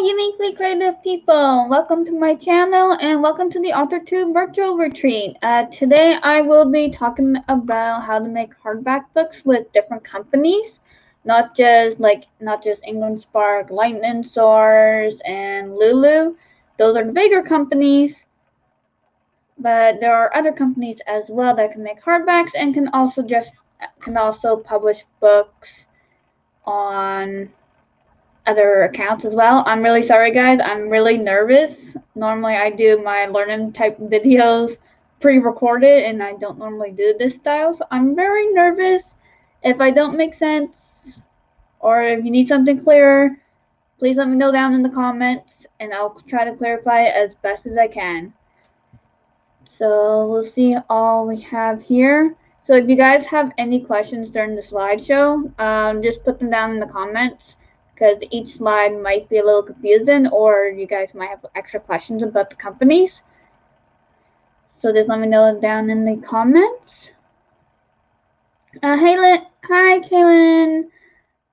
uniquely creative people, welcome to my channel and welcome to the AuthorTube Virtual Retreat. Today I will be talking about how to make hardback books with different companies, not just England Spark, Lightning Source, and Lulu. Those are the bigger companies, but there are other companies as well that can make hardbacks and can also publish books on other accounts as well. I'm really sorry, guys. I'm really nervous. Normally, I do my learning type videos pre-recorded, and I don't normally do this style, so I'm very nervous. If I don't make sense, or if you need something clearer, please let me know down in the comments, and I'll try to clarify it as best as I can. So we'll see all we have here. So if you guys have any questions during the slideshow, just put them down in the comments, because each slide might be a little confusing, or you guys might have extra questions about the companies. So just let me know down in the comments. Hi, Kaylin.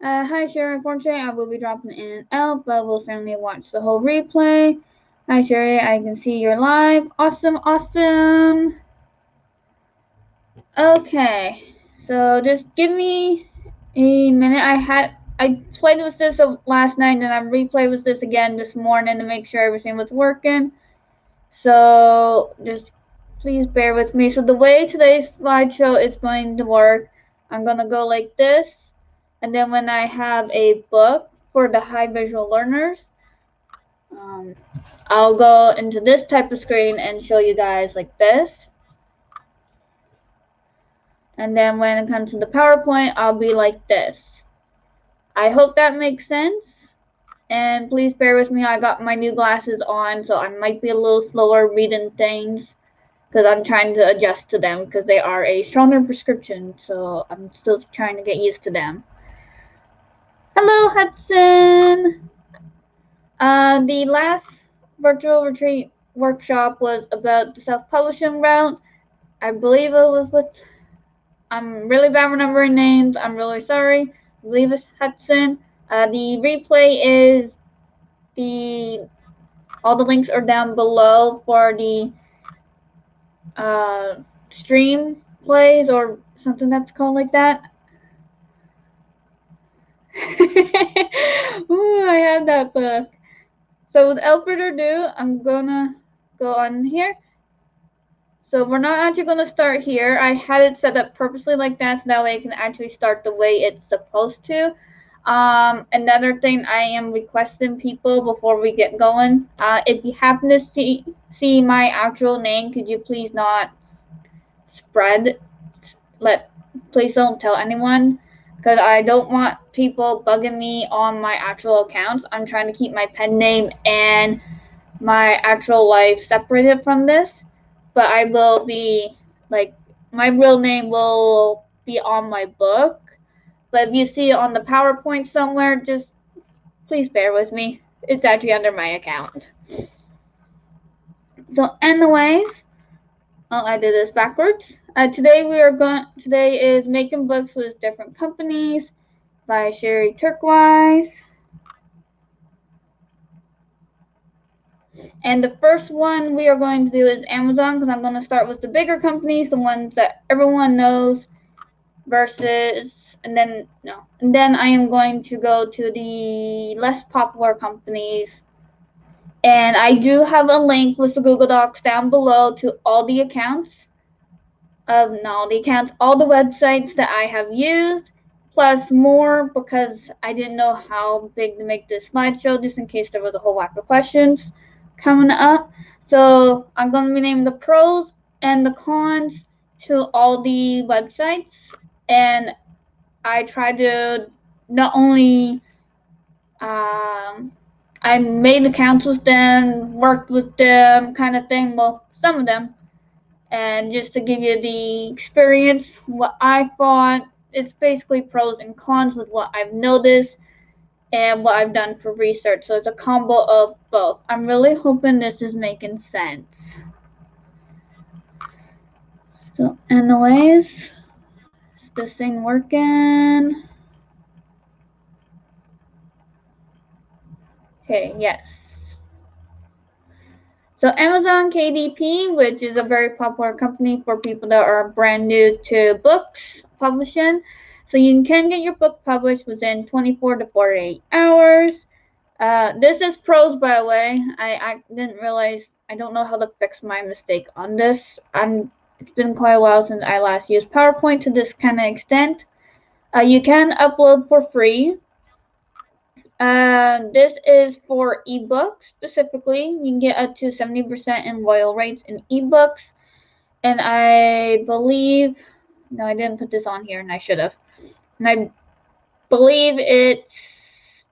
Hi, Sherri. Unfortunately, I will be dropping in and out, but we'll certainly watch the whole replay. Hi, Sherri. I can see you're live. Awesome, awesome. Okay, so just give me a minute. I played with this last night, and I replayed with this again this morning to make sure everything was working. So just please bear with me. So the way today's slideshow is going to work, I'm going to go like this, and then when I have a book for the high visual learners, I'll go into this type of screen and show you guys like this. And then when it comes to the PowerPoint, I'll be like this. I hope that makes sense. And please bear with me. I got my new glasses on, so I might be a little slower reading things because I'm trying to adjust to them because they are a stronger prescription. So I'm still trying to get used to them. Hello, Hudson. The last virtual retreat workshop was about the self-publishing route. I believe it was with... I'm really bad remembering names. I'm really sorry. I believe it's Hudson. The replay is all the links are down below for the stream plays or something that's called like that. Ooh, I had that book. So without further ado, I'm gonna go on here. So we're not actually going to start here. I had it set up purposely like that so that way it can actually start the way it's supposed to. Another thing, I am requesting people before we get going. If you happen to see my actual name, could you please not please don't tell anyone, because I don't want people bugging me on my actual accounts. I'm trying to keep my pen name and my actual life separated from this. But I will be, my real name will be on my book. But if you see it on the PowerPoint somewhere, just please bear with me. It's actually under my account. So anyways, I did this backwards. Today is Making Books with Different Companies by Sherri Turquoise. And the first one we are going to do is Amazon, because I'm going to start with the bigger companies, the ones that everyone knows, and then I am going to go to the less popular companies. And I do have a link with the Google Docs down below to all the accounts, all the websites that I have used, plus more, because I didn't know how big to make this slideshow, just in case there was a whole whack of questions coming up. So I'm going to be naming the pros and the cons to all the websites, and I try to not only I made accounts with them, worked with them, kind of thing, well, some of them, and just to give you the experience, what I thought, it's basically pros and cons with what I've noticed and what I've done for research. So it's a combo of both. I'm really hoping this is making sense. So anyways, is this thing working? Okay, yes. So Amazon KDP, which is a very popular company for people that are brand new to books publishing. So you can get your book published within 24 to 48 hours. This is pros, by the way. I didn't realize, I don't know how to fix my mistake on this. It's been quite a while since I last used PowerPoint to this kind of extent. You can upload for free. This is for ebooks specifically. You can get up to 70% in royal rates in ebooks. And I believe, no, I didn't put this on here and I should have. And I believe it's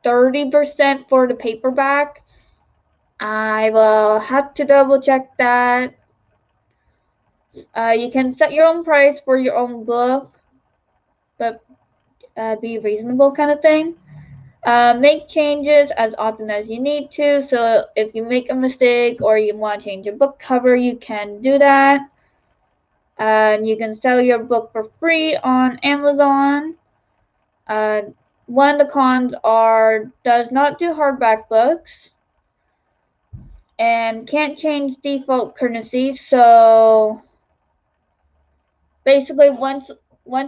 30% for the paperback. I will have to double check that. You can set your own price for your own book, but be reasonable kind of thing. Make changes as often as you need to. So if you make a mistake or you want to change your book cover, you can do that. You can sell your book for free on Amazon. One of the cons are does not do hardback books and can't change default currency. So basically, once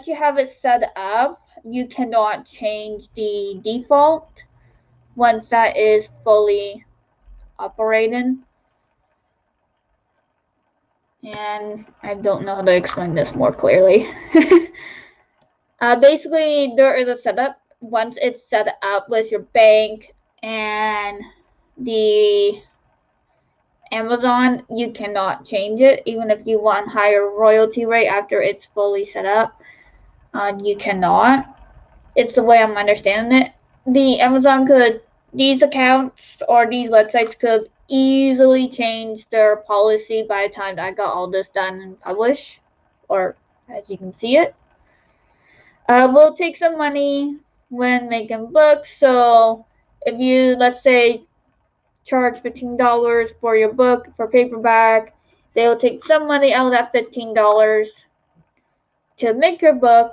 you have it set up, you cannot change the default once that is fully operating. And I don't know how to explain this more clearly. Basically, there is a setup. Once it's set up with your bank and the Amazon, you cannot change it. Even if you want higher royalty rate after it's fully set up, you cannot. It's the way I'm understanding it. The Amazon could, these accounts or these websites could easily change their policy by the time I got all this done and published, or as you can see it. We'll take some money when making books. So if you, let's say, charge $15 for your book for paperback, they'll take some money out of that $15 to make your book,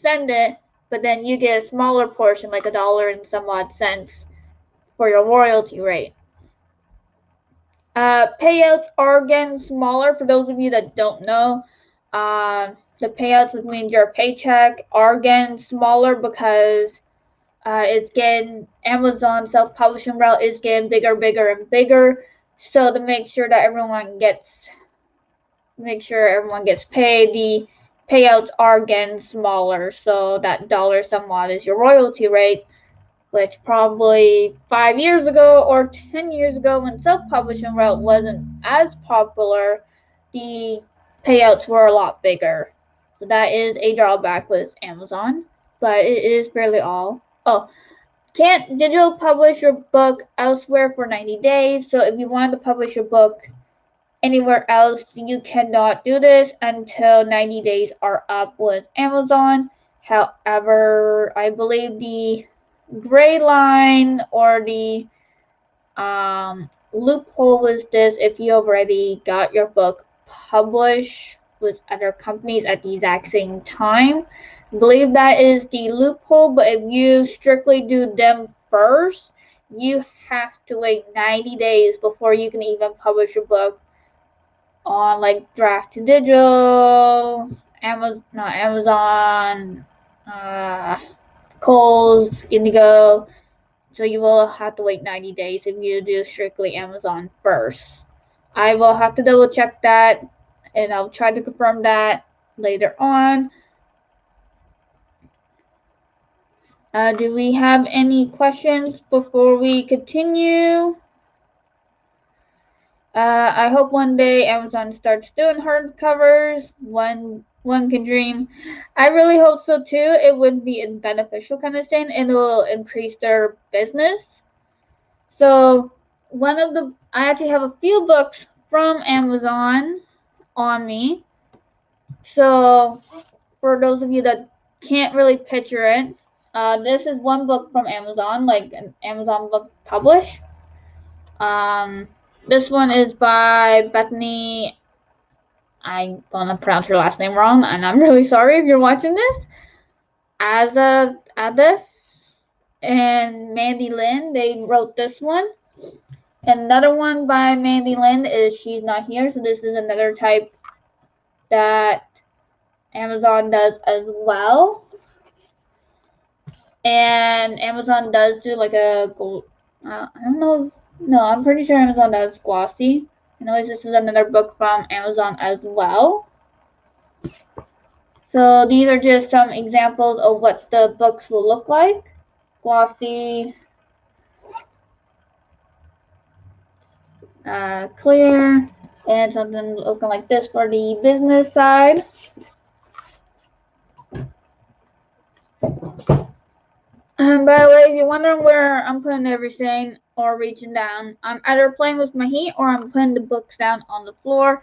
send it, but then you get a smaller portion, like $1 and some odd cents for your royalty rate. Payouts are getting smaller. For those of you that don't know, the payouts, which means your paycheck, are getting smaller because it's getting, Amazon self-publishing route is getting bigger, and bigger. So to make sure everyone gets paid, the payouts are getting smaller. So that dollar somewhat is your royalty rate, which probably 5 years ago or 10 years ago, when self-publishing route wasn't as popular, the payouts were a lot bigger. So that is a drawback with Amazon, but it is barely all. Oh, can't digital publish your book elsewhere for 90 days. So if you want to publish your book anywhere else, you cannot do this until 90 days are up with Amazon. However, I believe the gray line or the loophole is this: if you already got your book published with other companies at the exact same time, I believe that is the loophole. But if you strictly do them first, you have to wait 90 days before you can even publish your book on like Draft to Digital, Amazon, Kohl's, Indigo. So you will have to wait 90 days if you do strictly Amazon first. I will have to double check that, and I'll try to confirm that later on. Do we have any questions before we continue? I hope one day Amazon starts doing hardcovers. One can dream. I really hope so too. It would be a beneficial kind of thing, and it will increase their business. So I actually have a few books from Amazon on me. So for those of you that can't really picture it, this is one book from Amazon, like an Amazon book published. This one is by Bethany. I'm gonna pronounce her last name wrong, and I'm really sorry if you're watching this. Adis. and Mandy Lynn. They wrote this one. Another one by Mandy Lynn is She's Not Here. So this is another type that Amazon does as well. And Amazon does do like a, I don't know, no, I'm pretty sure Amazon does glossy. Anyways, this is another book from Amazon as well. So these are just some examples of what the books will look like. Glossy, clear, and something looking like this for the business side. By the way, if you're wondering where I'm putting everything or reaching down, I'm either playing with my heat or I'm putting the books down on the floor.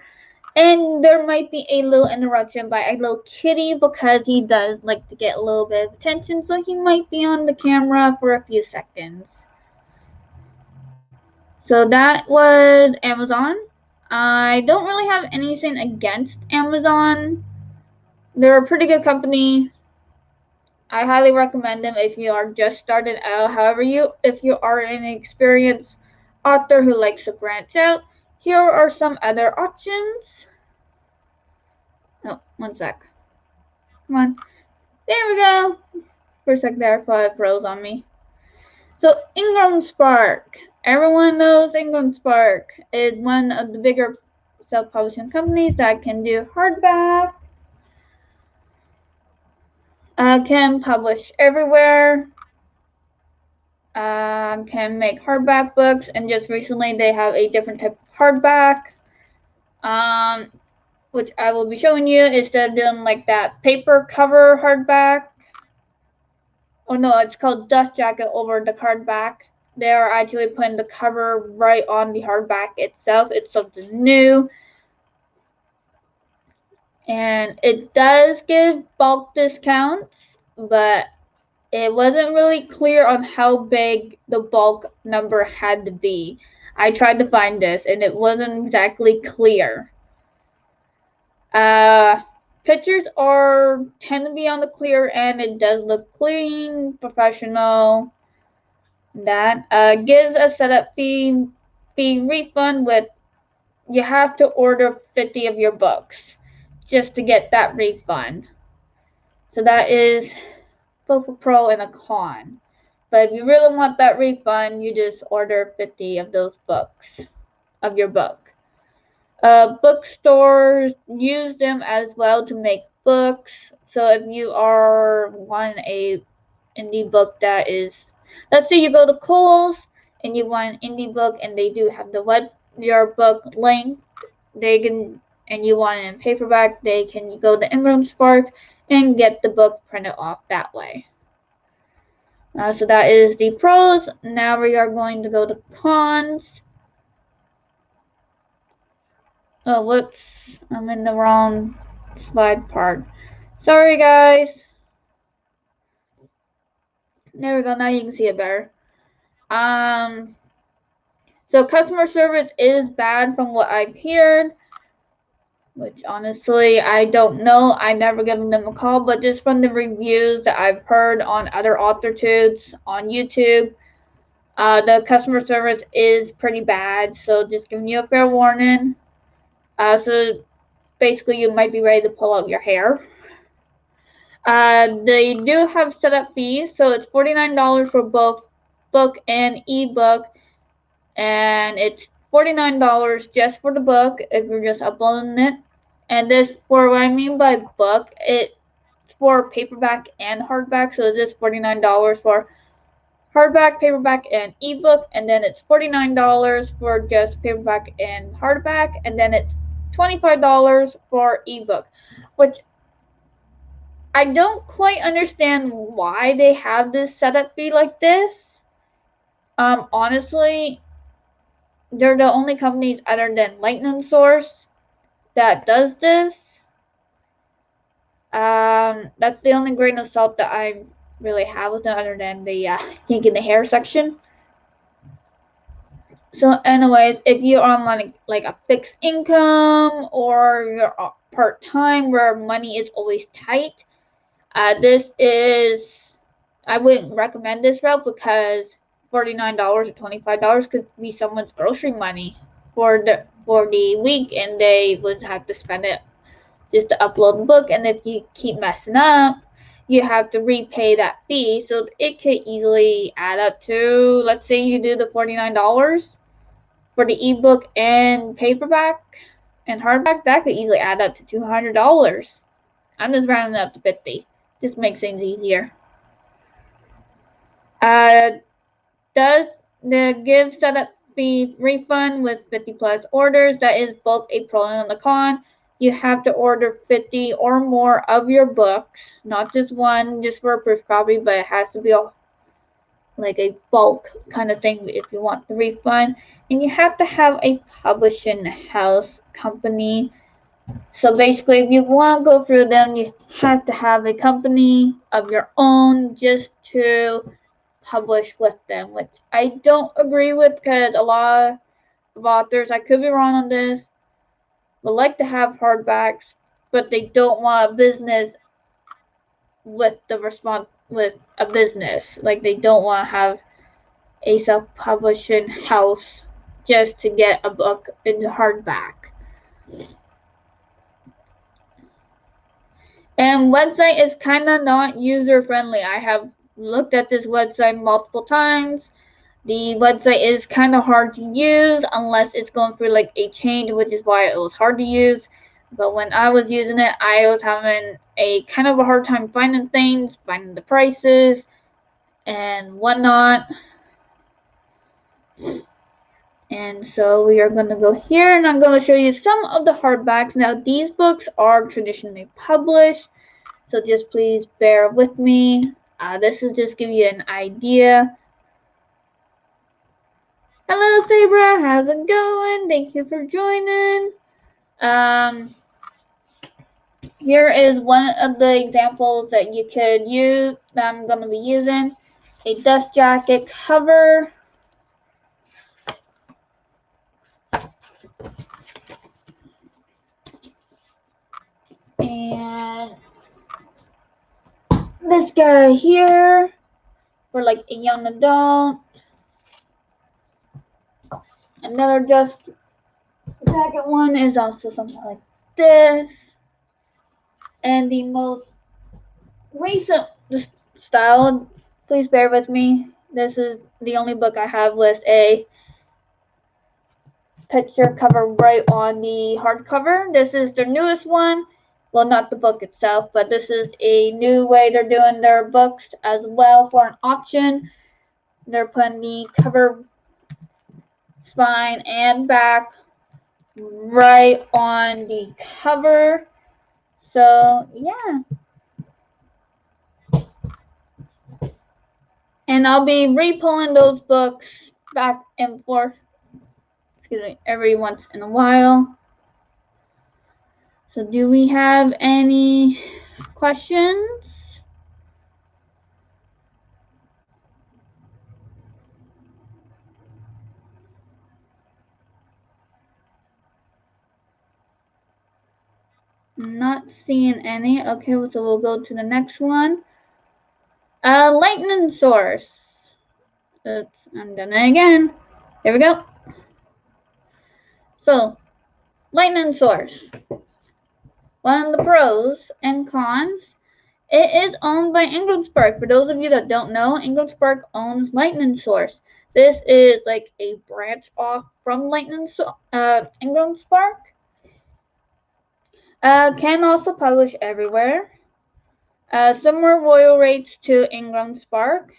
And there might be a little interruption by a little kitty because he does like to get a little bit of attention, so he might be on the camera for a few seconds. So that was Amazon. I don't really have anything against Amazon. They're a pretty good company. I highly recommend them if you are just starting out. However, if you are an experienced author who likes to branch out, here are some other options. Oh, one sec. Come on. There we go. For a sec there, I thought it froze on me. So Ingram Spark. Everyone knows Ingram Spark is one of the bigger self-publishing companies that can do hardback. Can publish everywhere. Can make hardback books, and just recently they have a different type of hardback, which I will be showing you instead of doing like that paper cover hardback. Oh no, it's called dust jacket over the hardback. They are actually putting the cover right on the hardback itself. It's something new. And it does give bulk discounts, but it wasn't really clear on how big the bulk number had to be. I tried to find this and it wasn't exactly clear. Pictures tend to be on the clear end. It does look clean, professional. That gives a setup fee refund with, you have to order 50 of your books just to get that refund. So that is both a pro and a con. But if you really want that refund, you just order 50 of those books, of your book. Bookstores use them as well to make books. So if you are wanting a indie book that is, let's say you go to Kohl's and you want an indie book and they do have your book link, they can, and you want it in paperback, they can go to Ingram Spark and get the book printed off that way. So that is the pros. Now we are going to go to cons. Oh, whoops, I'm in the wrong slide part. Sorry, guys. There we go, now you can see it better. So customer service is bad from what I've heard, which honestly, I don't know. I never given them a call, but just from the reviews that I've heard on other AuthorTubes on YouTube, the customer service is pretty bad. So just giving you a fair warning. So basically, you might be ready to pull out your hair. They do have setup fees, so it's $49 for both book and ebook, and it's $49 just for the book if you're just uploading it. And this, for what I mean by book, it's for paperback and hardback, so it's just $49 for hardback, paperback, and ebook, and then it's $49 for just paperback and hardback, and then it's $25 for ebook, which I don't quite understand why they have this setup fee like this. Honestly, they're the only companies other than Lightning Source that does this. That's the only grain of salt that I really have with them, other than the kink in the hair section. So anyways, if you're on like a fixed income or you're part-time where money is always tight, this is I wouldn't recommend this route because $49 or $25 could be someone's grocery money for the week, and they would have to spend it just to upload the book. And if you keep messing up, you have to repay that fee. So it could easily add up to, let's say you do the $49 for the ebook and paperback and hardback, that could easily add up to $200. I'm just rounding it up to 50. Just makes things easier. Does the give setup fee refund with 50 plus orders? That is both a pro and a con. You have to order 50 or more of your books, not just one, just for a proof copy, but it has to be like a bulk kind of thing if you want the refund. And you have to have a publishing house company. So basically, if you want to go through them, you have to have a company of your own just to publish with them, which I don't agree with because a lot of authors, I could be wrong on this, would like to have hardbacks, but they don't want a business with a business. Like they don't want to have a self-publishing house just to get a book in hardback. And website is kind of not user-friendly. I have looked at this website multiple times. The website is kind of hard to use unless it's going through like a change, which is why it was hard to use. But when I was using it, I was having a kind of a hard time finding things, finding the prices and whatnot. And so we are going to go here and I'm going to show you some of the hardbacks. Now these books are traditionally published, so just please bear with me. This is just give you an idea. Hello Sabra, how's it going? Thank you for joining. Here is one of the examples that you could use that I'm going to be using. A dust jacket cover. And this guy here for like a young adult. Another dust jacket one is also something like this. And the most recent style, please bear with me. This is the only book I have with a picture cover right on the hardcover. This is the newest one. Well, not the book itself, but this is a new way they're doing their books as well for an auction. They're putting the cover, spine, and back right on the cover. So, yeah. And I'll be repulling those books back and forth, every once in a while. So do we have any questions? I'm not seeing any. Okay, so we'll go to the next one. Lightning source. Oops, I'm done it again. Here we go. So, lightning source. One of the pros and cons, it is owned by Ingram Spark. For those of you that don't know, Ingram Spark owns Lightning Source. This is like a branch off from Ingram Spark. Can also publish everywhere. Similar royal rates to Ingram Spark.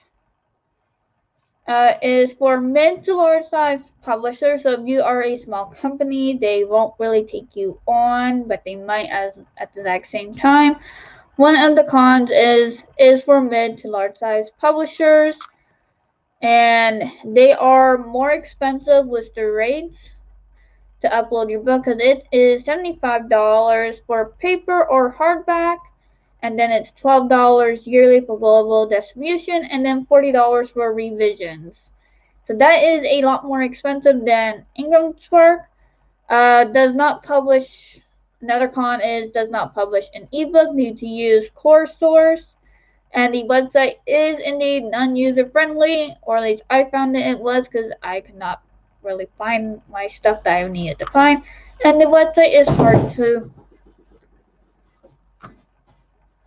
Is for mid to large size publishers. So if you are a small company, they won't really take you on, but they might at the exact same time. One of the cons is for mid to large size publishers, and they are more expensive with the rates to upload your book because it is $75 for paper or hardback, and then it's $12 yearly for global distribution, and then $40 for revisions. So that is a lot more expensive than Ingram Spark. Does not publish. Another con is does not publish an ebook. Need to use core source, And the website is indeed non-user friendly, or at least I found it was, because I could not really find my stuff that I needed to find. And the website is hard to...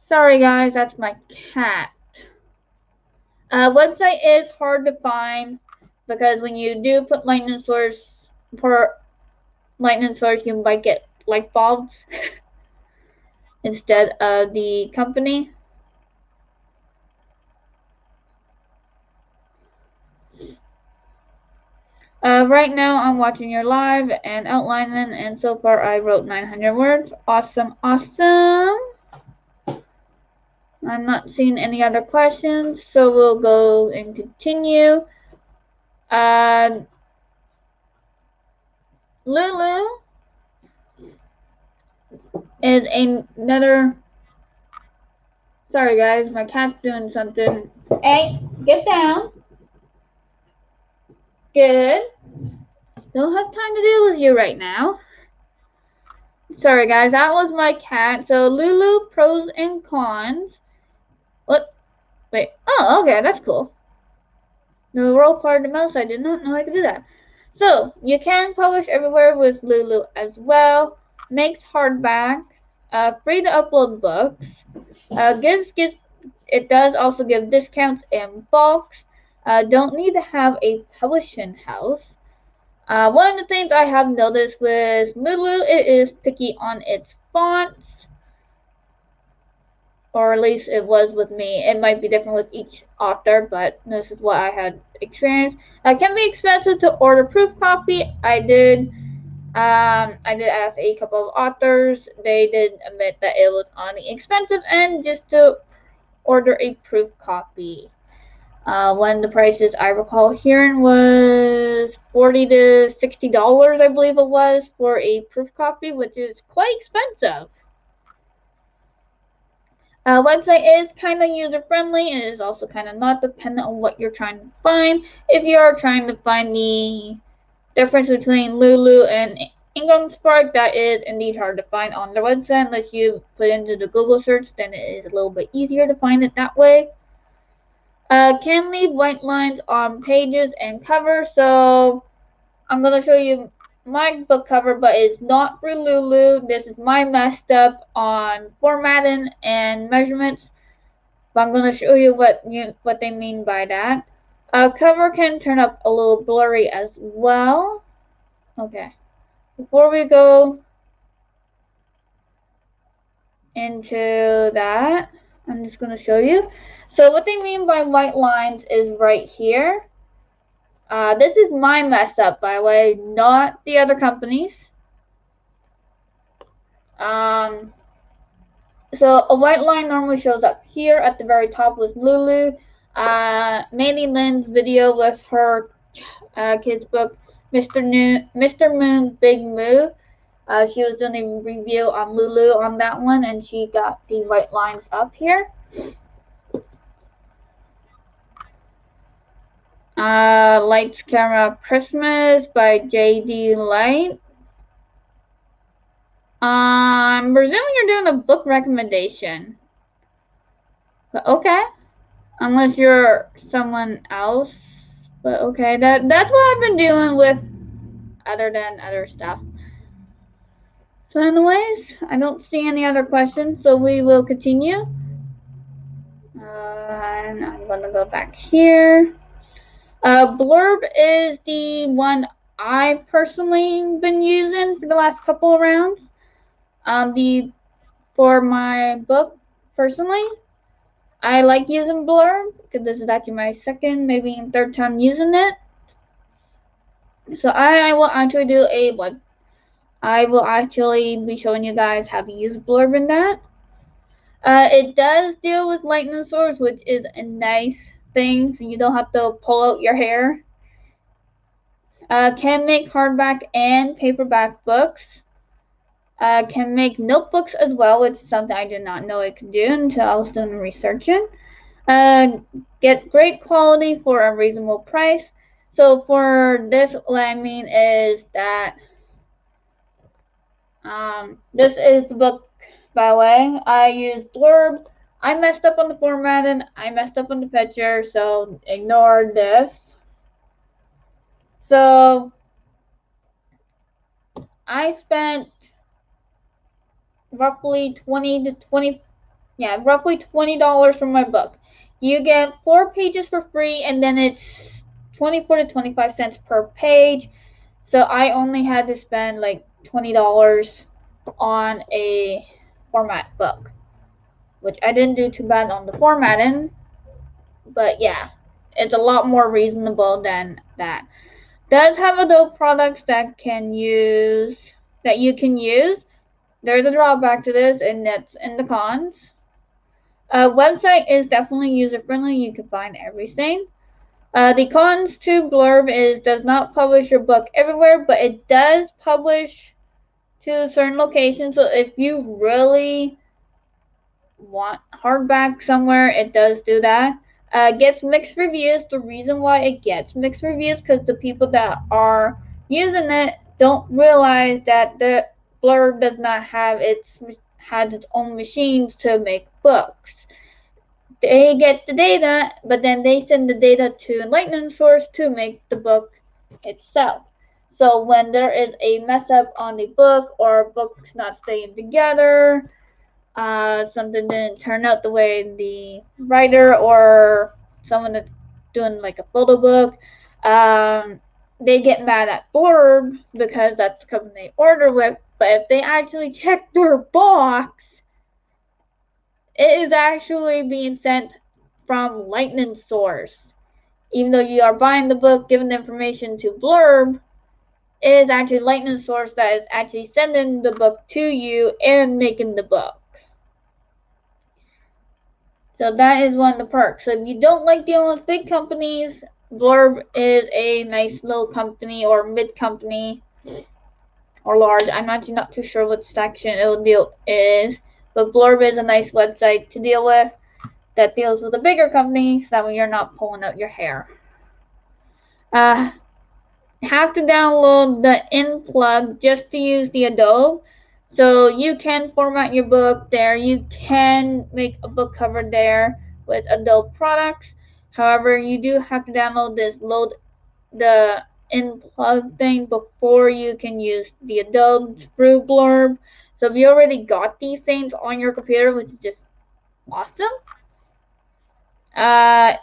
Sorry guys, that's my cat. Website is hard to find because when you do put lightning source, for lightning source, you might get light bulbs instead of the company. Right now I'm watching your live and outlining, and so far I wrote 900 words. Awesome, awesome. I'm not seeing any other questions, so we'll go and continue. Lulu is another... Sorry guys, my cat's doing something. Hey, get down. Good. Don't have time to deal with you right now. Sorry guys, that was my cat. So Lulu, pros and cons. What? Wait. Oh, okay, that's cool. The roll part of the mouse, I did not know I could do that. So you can publish everywhere with Lulu as well. Makes hardback. Free to upload books. It does also give discounts in bulks. Don't need to have a publishing house. One of the things I have noticed with Lulu, it is picky on its fonts, or at least it was with me. It might be different with each author, but this is what I had experienced. It can be expensive to order proof copy. I did ask a couple of authors. They did admit that it was on the expensive end just to order a proof copy. When the prices I recall hearing was $40 to $60, I believe it was, for a proof copy, which is quite expensive. Website is kind of user friendly. It is also kind of not, dependent on what you're trying to find. If you are trying to find the difference between Lulu and Ingram Spark, that is indeed hard to find on their website. Unless you put into the Google search, then it is a little bit easier to find it that way. Can leave white lines on pages and covers. So I'm going to show you my book cover, but it's not for Lulu. This is my messed up on formatting and measurements. But I'm going to show you what they mean by that. Cover can turn up a little blurry as well. Okay. Before we go into that, I'm just going to show you. So what they mean by white lines is right here. This is my mess up, by the way, not the other companies. So a white line normally shows up here at the very top with Lulu. Mainly Lynn's video with her kids book, Mr. Moon's Big Move. She was doing a review on Lulu on that one, and she got the white lines up here. Lights, Camera, Christmas by G.H.D. Light. I'm presuming you're doing a book recommendation. But okay. Unless you're someone else. But okay, that's what I've been doing with other than other stuff. So anyways, I don't see any other questions, so we will continue. And I'm going to go back here. Blurb is the one I've personally been using for the last couple of rounds. For my book, personally, I like using Blurb because this is actually my second, maybe third time using it. So I will actually be showing you guys how to use Blurb in that. It does deal with lightning source, which is a nice thing, so you don't have to pull out your hair. Can make hardback and paperback books. Can make notebooks as well, which is something I did not know it could do until I was doing researching. Get great quality for a reasonable price. So for this, what I mean is that this is the book, by the way. I use Blurb I messed up on the formatting, I messed up on the picture, so ignore this. So I spent roughly roughly $20 for my book. You get 4 pages for free, and then it's 24 to 25 cents per page. So I only had to spend like $20 on a format book, which I didn't do too bad on the formatting, but yeah, it's a lot more reasonable than that. Does have Adobe products that you can use. There's a drawback to this, and that's in the cons. Website is definitely user friendly. You can find everything. The cons to Blurb is does not publish your book everywhere, but it does publish to certain locations. So if you really want hardback somewhere, it does do that. Gets mixed reviews. The reason why it gets mixed reviews because the people that are using it don't realize that the Blurb does not have its own machines to make books. They get the data, but then they send the data to Lightning Source to make the book itself. So when there is a mess up on the book or a book's not staying together, something didn't turn out the way the writer or someone that's doing like a photo book, they get mad at Blurb because that's the company they order with. But if they actually check their box, it is actually being sent from Lightning Source. Even though you are buying the book, giving the information to Blurb, it is actually Lightning Source that is actually sending the book to you and making the book. So that is one of the perks. So if you don't like dealing with big companies, Blurb is a nice little company or mid company or large. I'm actually not too sure what section it will deal is, but Blurb is a nice website to deal with that deals with the bigger companies, so that way you're not pulling out your hair. Have to download the in-plug just to use the Adobe. So you can format your book there. You can make a book cover there with Adobe products. However, you do have to download this, load the in-plug thing before you can use the Adobe through Blurb. So if you already got these things on your computer, which is just awesome,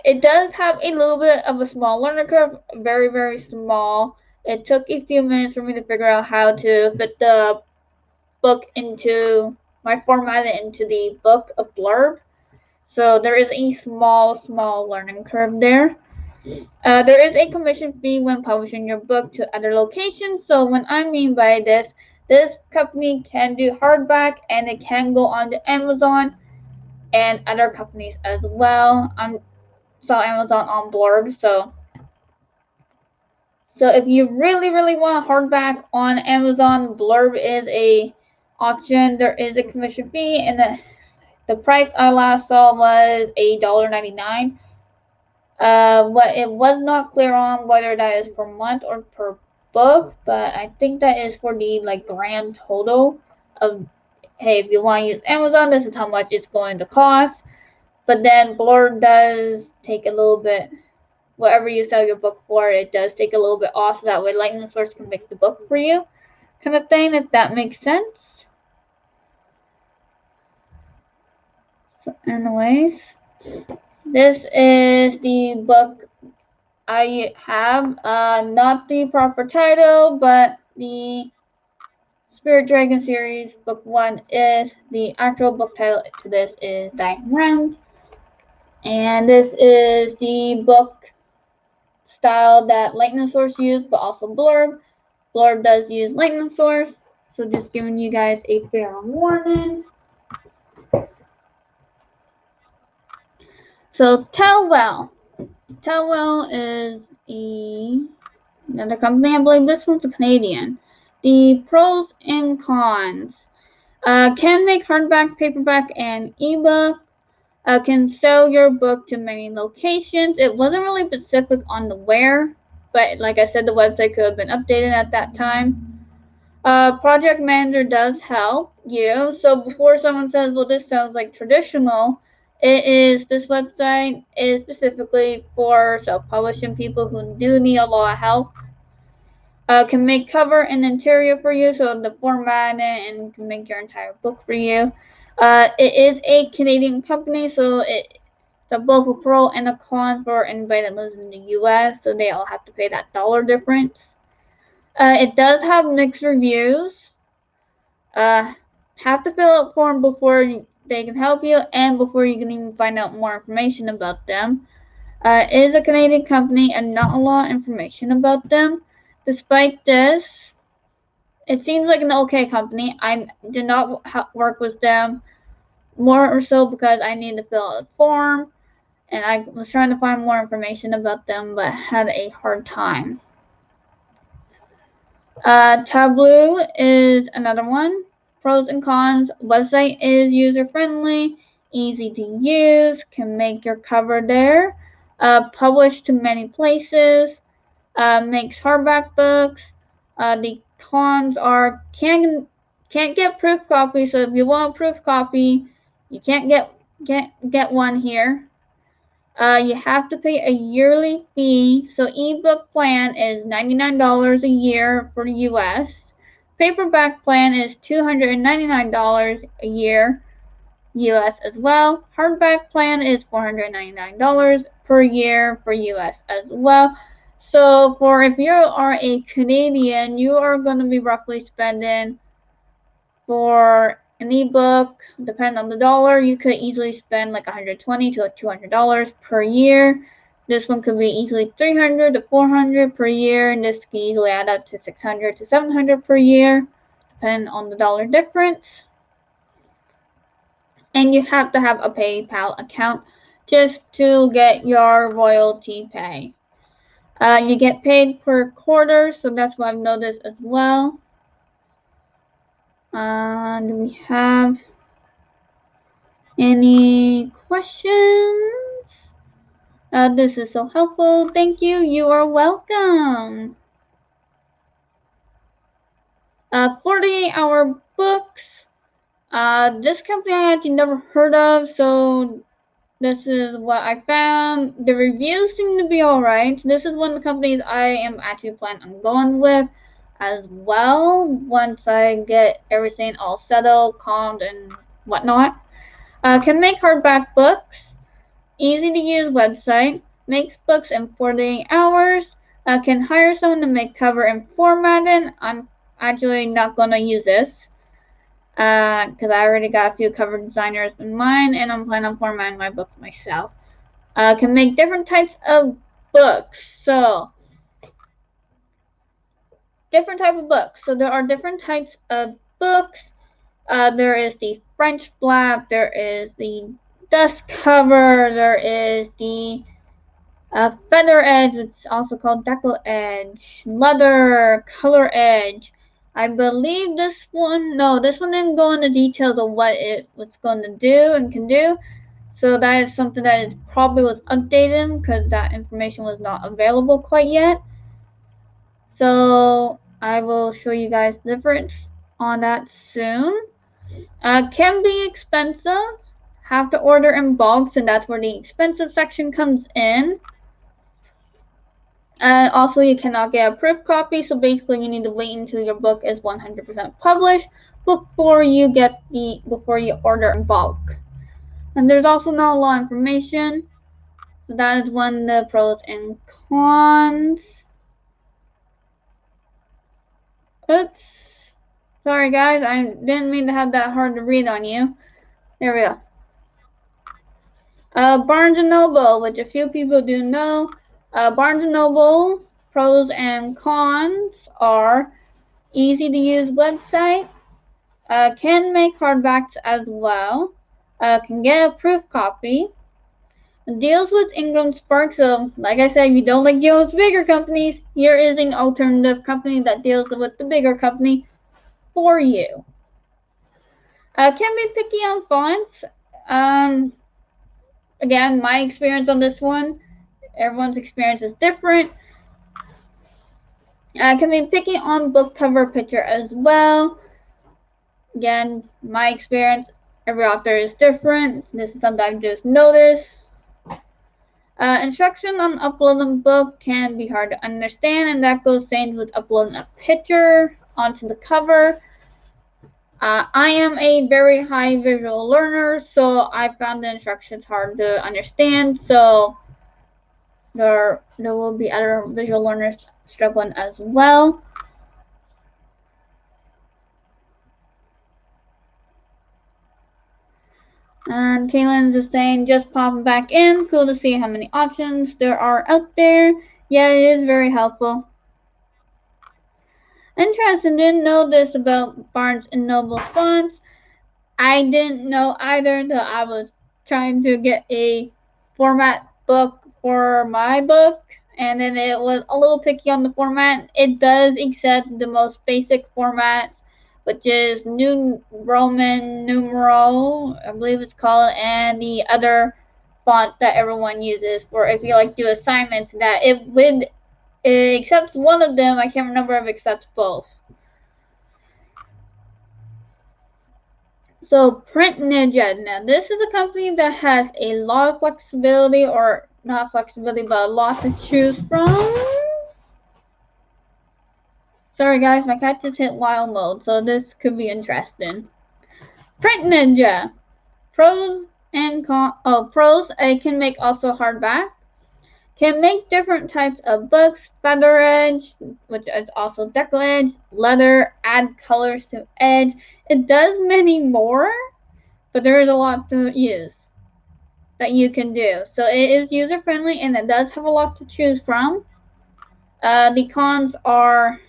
it does have a little bit of a small learning curve, very, very small. It took a few minutes for me to figure out how to fit the book into my format into the book of Blurb. So there is a small learning curve there. There is a commission fee when publishing your book to other locations. So what I mean by this company can do hardback and it can go on to Amazon and other companies as well. Saw Amazon on Blurb, so if you really want a hardback on Amazon, Blurb is a option. There is a commission fee, and the price I last saw was $1.99. What it was not clear on whether that is per month or per book, but I think that is for the grand total of, hey, if you want to use Amazon, this is how much it's going to cost. But then Blurb does take a little bit, whatever you sell your book for, it does take a little bit off, so that way Lightning Source can make the book for you, kind of thing, if that makes sense. So anyways, this is the book I have, not the proper title, but the Spirit Dragon series, book 1 is the actual book title to this is Dying Realms. And this is the book style that Lightning Source used, but also Blurb. Blurb does use Lightning Source, so just giving you guys a fair warning. So Tellwell. Tellwell is another company. I believe this one's a Canadian. The pros and cons. Can make hardback, paperback, and ebook. Can sell your book to many locations. It wasn't really specific on the where, but like I said, the website could have been updated at that time. Project manager does help you. So before someone says, well, this sounds like traditional, This website is specifically for self-publishing people who do need a lot of help. Can make cover and interior for you, so the format and can make your entire book for you. It is a Canadian company, so the both a pro and a con for anybody that lives in the US, so they all have to pay that dollar difference. It does have mixed reviews. Have to fill out a form before they can help you and before you can even find out more information about them. It is a Canadian company and not a lot of information about them. Despite this, it seems like an okay company. I did not work with them more or so because I needed to fill out a form and I was trying to find more information about them but had a hard time. Tableau is another one. Pros and cons. Website is user friendly, easy to use, can make your cover there. Published to many places. Makes hardback books. The cons are can't get proof copy. So if you want a proof copy, you can't get one here. You have to pay a yearly fee. So ebook plan is $99 a year for the US. Paperback plan is $299 a year US as well. Hardback plan is $499 per year for US as well. So for if you are a Canadian, you are going to be roughly spending for an ebook, depending on the dollar, you could easily spend like $120 to $200 per year. This one could be easily $300 to $400 per year, and this can easily add up to $600 to $700 per year, depending on the dollar difference. And you have to have a PayPal account just to get your royalty pay. You get paid per quarter, so that's what I've noticed as well. Do we have any questions? This is so helpful. Thank you. You are welcome. 48-hour books. This company I actually never heard of, so this is what I found. The reviews seem to be alright. This is one of the companies I am actually planning on going with as well once I get everything all settled, calmed, and whatnot. Can make hardback books. Easy to use website. Makes books in 48 hours. Can hire someone to make cover and formatting. I'm actually not going to use this because I already got a few cover designers in mind and I'm planning on formatting my book myself. Can make different types of books. So, different type of books. So there are different types of books. There is the French flap, there is the dust cover, there is the feather edge, it's also called decal edge, leather, color edge. I believe this one didn't go into details of what it was going to do and can do. So that is something that is probably was updated because that information was not available quite yet. So I will show you guys the difference on that soon. Can be expensive. Have to order in bulk, and that's where the expensive section comes in. Also, you cannot get a proof copy, so basically you need to wait until your book is 100% published before you order in bulk. And there's also not a lot of information, so that is one of the pros and cons. Oops. Sorry guys, I didn't mean to have that hard to read on you. There we go. Barnes & Noble, which a few people do know. Barnes & Noble, pros and cons are easy to use website, can make hardbacks as well, can get a proof copy, deals with Ingram Spark. So like I said, if you don't like dealing with bigger companies, here is an alternative company that deals with the bigger company for you. Can be picky on fonts. Again, my experience on this one, everyone's experience is different. Can be picky on book cover picture as well. Again, my experience, Every author is different. This is something I've just noticed. Instruction on uploading book can be hard to understand, and that goes same with uploading a picture onto the cover. I am a very high visual learner, so I found the instructions hard to understand. So there will be other visual learners struggling as well. And Kaylin's just saying, just popping back in. Cool to see how many options there are out there. Yeah, it is very helpful. Interesting, didn't know this about Barnes and Noble fonts. I didn't know either until I was trying to get a format book for my book, and then it was a little picky on the format. It does accept the most basic formats, which is New Roman numeral, I believe it's called, and the other font that everyone uses for if you like do assignments. That it accepts one of them. I can't remember if it accepts both. So Print Ninja, now this is a company that has a lot of flexibility, or not flexibility, but a lot to choose from. Sorry guys, my cat just hit wild mode, so this could be interesting. Print Ninja, pros and cons. Oh, pros, it can make also hardback. Can make different types of books, feather edge, which is also decal edge, leather, add colors to edge. It does many more, but there is a lot to use that you can do. So it is user friendly and it does have a lot to choose from. The cons are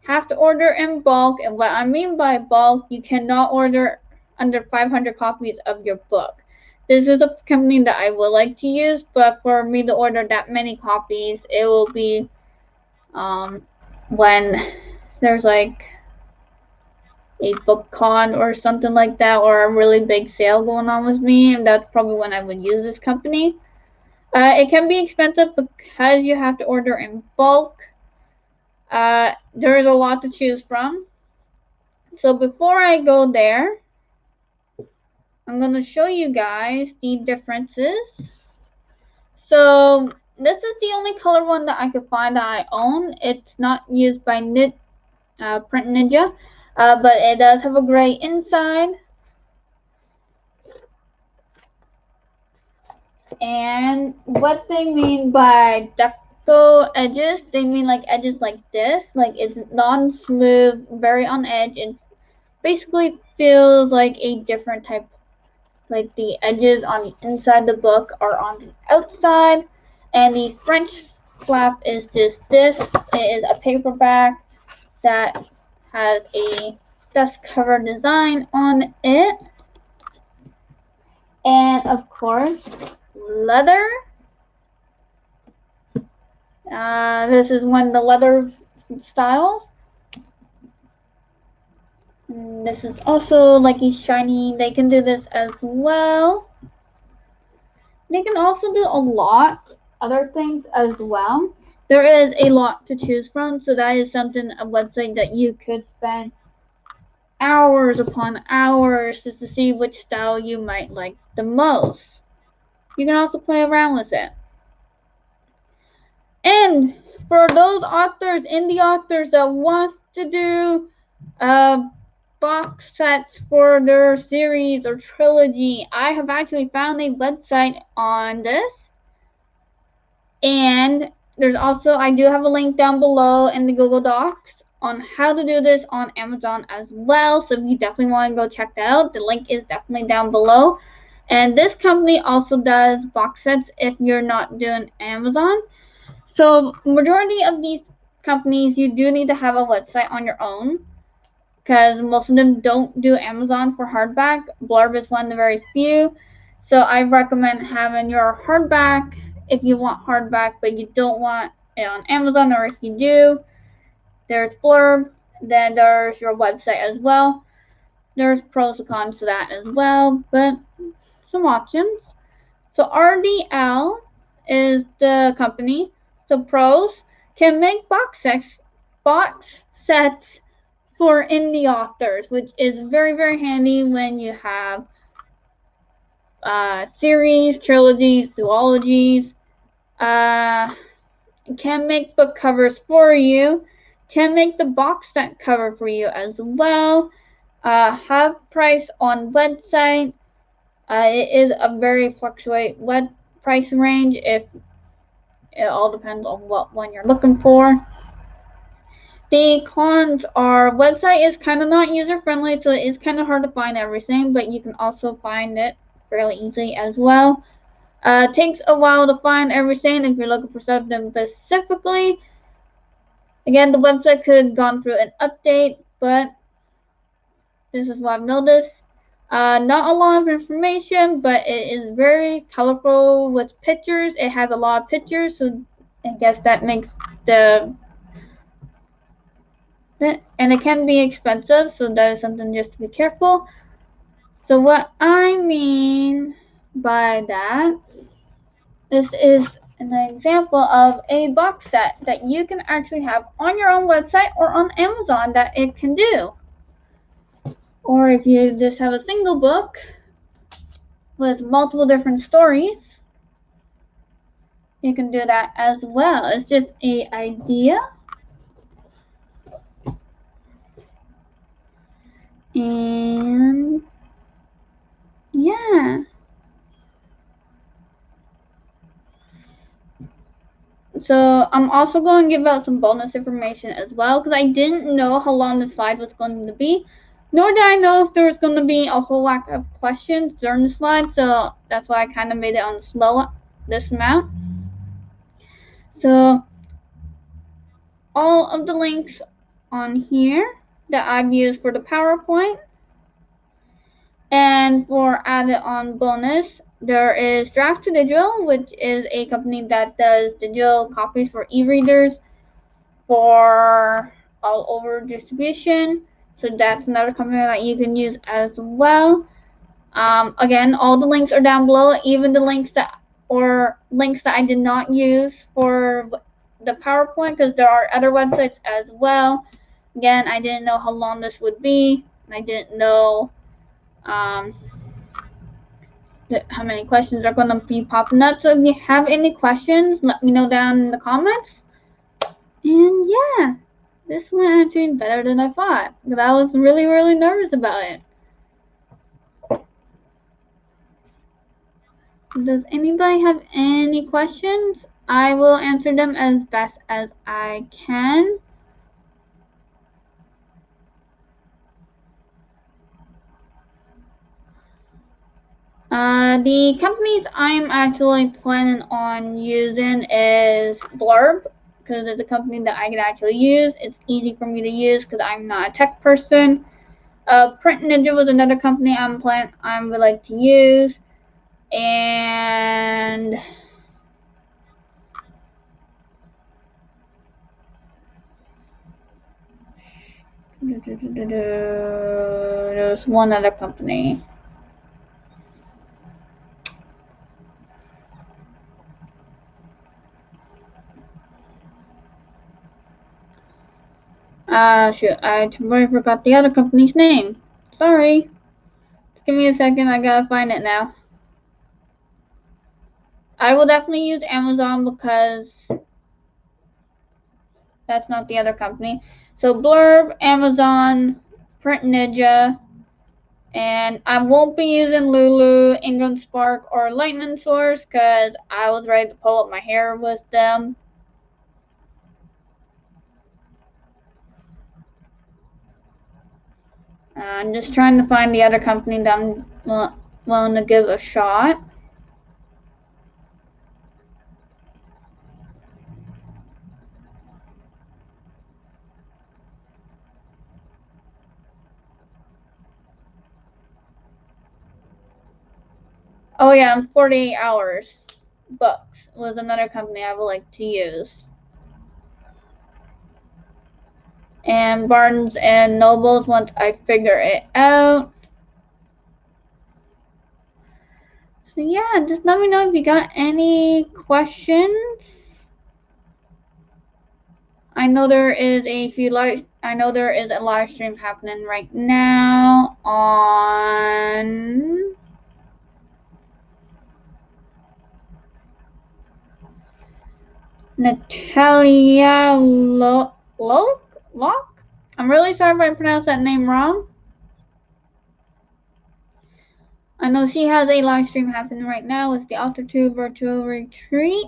have to order in bulk, and what I mean by bulk, you cannot order under 500 copies of your book. This is a company that I would like to use, but for me to order that many copies, it will be when there's like a book con or something like that, or a really big sale going on with me, and that's probably when I would use this company. It can be expensive because you have to order in bulk. There is a lot to choose from. So before I go there, I'm going to show you guys the differences. So this is the only color one that I could find that I own. It's not used by Print Ninja, but it does have a gray inside. And what they mean by deco edges, they mean like edges like this. Like it's non-smooth, very on edge. It basically feels like a different type. Like the edges on the inside of the book are on the outside. And the French flap is just this. It is a paperback that has a dust cover design on it. And of course, leather. This is one of the leather styles. And this is also like a shiny. They can do this as well. They can also do a lot other things as well. There is a lot to choose from, so that is something, a website that you could spend hours upon hours just to see which style you might like the most. You can also play around with it. And for those authors, indie authors that want to do box sets for their series or trilogy, I have actually found a website on this. And there's also, I do have a link down below in the Google Docs on how to do this on Amazon as well. So if you definitely want to go check that out, the link is definitely down below. And this company also does box sets if you're not doing Amazon. So majority of these companies, you do need to have a website on your own, because most of them don't do Amazon for hardback. Blurb is one of the very few. So I recommend having your hardback if you want hardback, but you don't want it on Amazon, or if you do, there's Blurb, then there's your website as well. There's pros and cons to that as well, but some options. So RDL is the company. So pros, can make box sets for indie authors, which is very, very handy when you have series, trilogies, duologies. Can make book covers for you. Can make the box set cover for you as well. Have price on website. It is a very fluctuate web price range. If it all depends on what one you're looking for. The cons are website is kind of not user friendly, so it's kind of hard to find everything, but you can also find it fairly easily as well. Takes a while to find everything if you're looking for something specifically. Again, the website could have gone through an update, but this is what I've noticed. Not a lot of information, but it is very colorful with pictures. It has a lot of pictures, so I guess that makes the... And it can be expensive, so that is something just to be careful. So what I mean by that, this is an example of a box set that you can actually have on your own website or on Amazon that it can do. Or if you just have a single book with multiple different stories, you can do that as well. It's just an idea. And yeah. So I'm also going to give out some bonus information as well, because I didn't know how long the slide was going to be, nor did I know if there was going to be a whole lot of questions during the slide, so that's why I kind of made it on slow this amount. So all of the links on here that I've used for the PowerPoint, and for added on bonus, there is Draft to Digital, which is a company that does digital copies for e-readers for all over distribution. So that's another company that you can use as well. Again, all the links are down below, even the links that I did not use for the PowerPoint, because there are other websites as well. Again, I didn't know how long this would be, and I didn't know how many questions are going to be popping up. So if you have any questions, let me know down in the comments. And yeah, this went actually better than I thought, because I was really, really nervous about it. So does anybody have any questions? I will answer them as best as I can. The companies I'm actually planning on using is Blurb, because it's a company that I can actually use. It's easy for me to use because I'm not a tech person. Print Ninja was another company I would like to use, and there's one other company. Shoot, I totally forgot the other company's name. Sorry. Just give me a second, I gotta find it now. I will definitely use Amazon because that's not the other company. So Blurb, Amazon, Print Ninja, and I won't be using Lulu, Ingram Spark, or Lightning Source because I was ready to pull up my hair with them. I'm just trying to find the other company that I'm willing to give a shot. Oh yeah, and 48 Hours Books was another company I would like to use. And Barnes and Nobles once I figure it out. So yeah, just let me know if you got any questions. I know there is a live stream happening right now on Natalia Locke. I'm really sorry if I pronounced that name wrong. I know she has a live stream happening right now with the AuthorTube Virtual Retreat.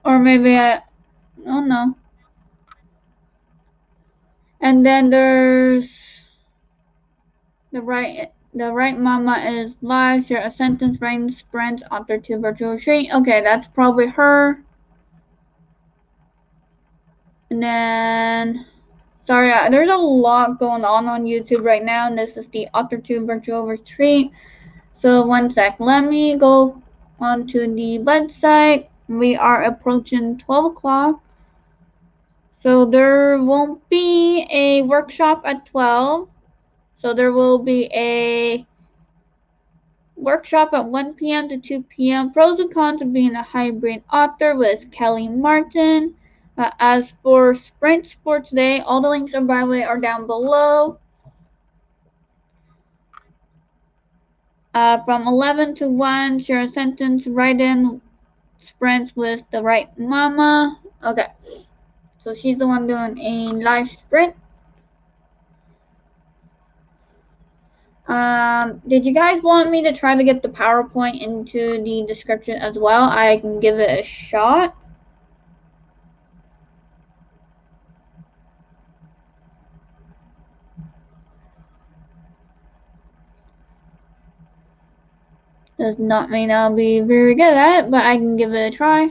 Or maybe I don't know. And then there's the right mama is live. Share a sentence, writing sprint, AuthorTube Virtual Retreat. Okay, that's probably her. And then, sorry, there's a lot going on YouTube right now, and this is the AuthorTube Virtual Retreat. So 1 sec, let me go onto the website. We are approaching 12 o'clock. So there won't be a workshop at 12. So there will be a workshop at 1 p.m. to 2 p.m. Pros and cons of being a hybrid author with Kelly Martin. As for sprints for today, all the links, by the way, are down below. From 11 to 1, share a sentence, write in sprints with the right mama. Okay, so she's the one doing a live sprint. Did you guys want me to try to get the PowerPoint into the description as well? I can give it a shot. Does not mean I'll be very good at it, but I can give it a try.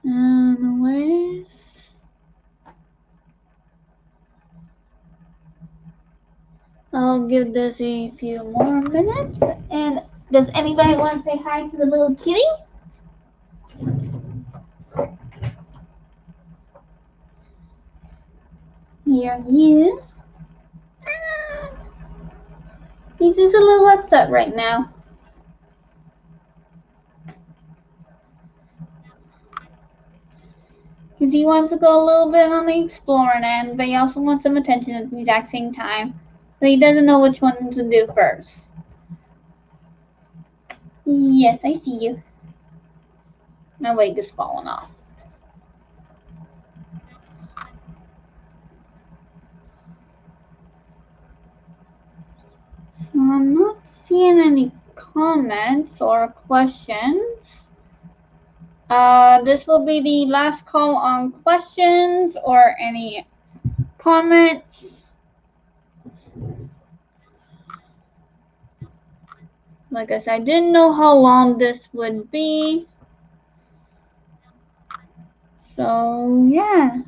Anyways, I'll give this a few more minutes. And does anybody want to say hi to the little kitty? Here he is. He's just a little upset right now. Because he wants to go a little bit on the exploring end, but he also wants some attention at the exact same time. So he doesn't know which one to do first. Yes, I see you. My wig is falling off. I'm not seeing any comments or questions. This will be the last call on questions or any comments. Like I said, I didn't know how long this would be. So, yeah.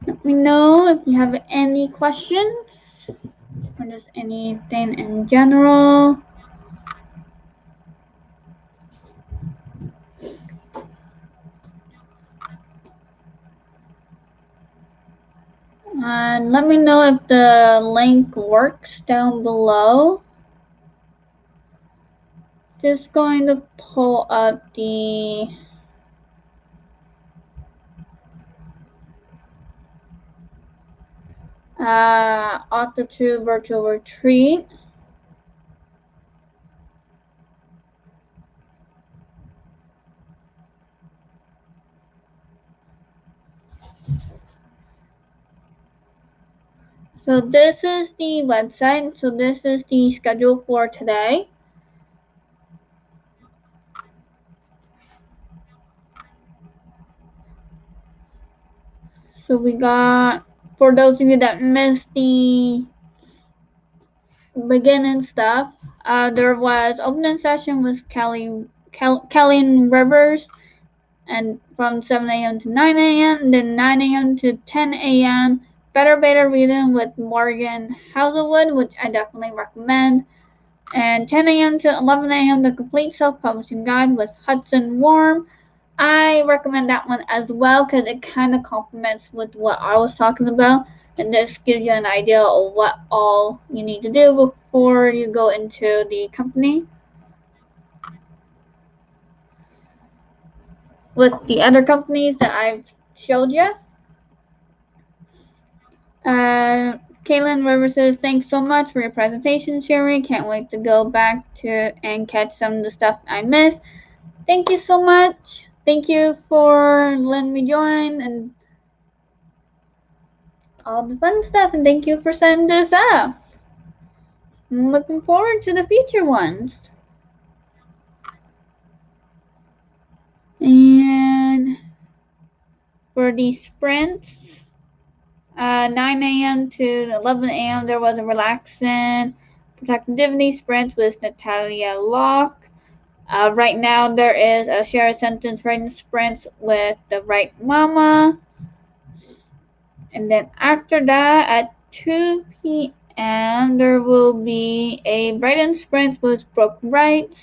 Let me know if you have any questions or just anything in general. And let me know if the link works down below. Just going to pull up the AuthorTube Virtual Retreat. So this is the website. So this is the schedule for today. So we got, for those of you that missed the beginning stuff, there was opening session with Kelly Kelly Rivers, and from 7 a.m. to 9 a.m., then 9 a.m. to 10 a.m. Better Beta Reading with Morgan Hazelwood, which I definitely recommend. And 10 a.m. to 11 a.m. The Complete Self-Publishing Guide with Hudson Warm. I recommend that one as well because it kind of complements with what I was talking about. And this gives you an idea of what all you need to do before you go into the company. With the other companies that I've showed you. Caitlin Rivers says, thanks so much for your presentation, Sherri. Can't wait to go back to and catch some of the stuff I missed. Thank you so much. Thank you for letting me join and all the fun stuff. And thank you for setting this up. I'm looking forward to the future ones. And for the sprints, 9 a.m. to 11 a.m. there was a relaxing productivity sprint with Natalia Locke. Right now there is a share a sentence writing sprint with the Right Mama. And then after that at 2 p.m. there will be a writing sprint with Brooke Wright.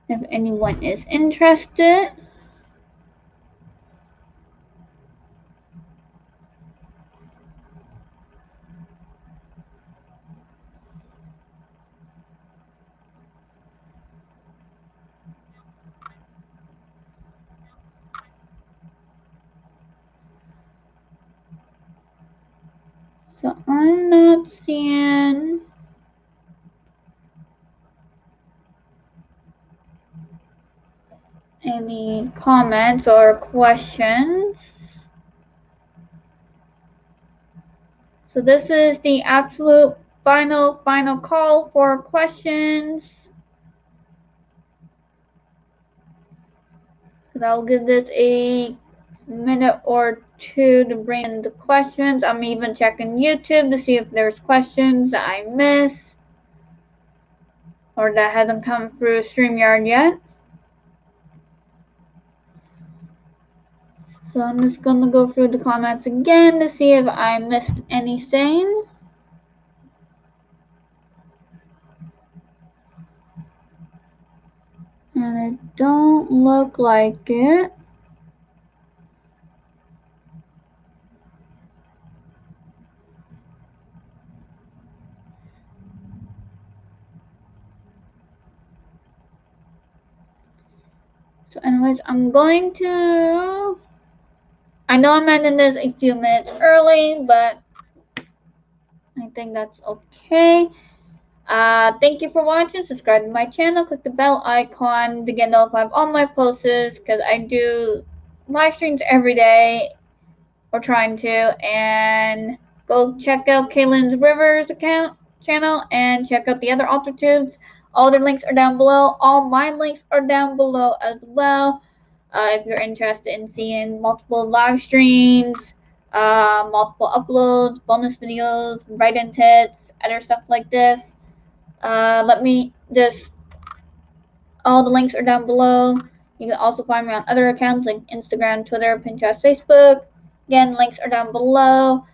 If anyone is interested. So I'm not seeing any comments or questions. So this is the absolute final call for questions. So I'll give this a minute or two to bring in the questions. I'm even checking YouTube to see if there's questions that I missed or that hasn't come through StreamYard yet. So I'm just going to go through the comments again to see if I missed anything. And it don't look like it. So anyways, I'm going to, I know I'm ending this a few minutes early, but I think that's okay. Thank you for watching. Subscribe to my channel. Click the bell icon to get notified of all my posts because I do live streams every day, or trying to. And go check out Caitlin's Rivers channel and check out the other AuthorTubes. All their links are down below. All my links are down below as well. If you're interested in seeing multiple live streams, multiple uploads, bonus videos, write-in tips, other stuff like this. All the links are down below. You can also find me on other accounts like Instagram, Twitter, Pinterest, Facebook. Again, links are down below.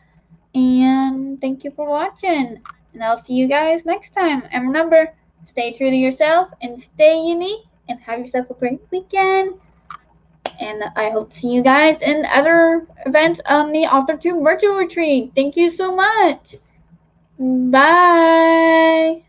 And thank you for watching. And I'll see you guys next time. And remember, stay true to yourself and stay unique and have yourself a great weekend. And I hope to see you guys in other events on the AuthorTube Virtual Retreat. Thank you so much. Bye.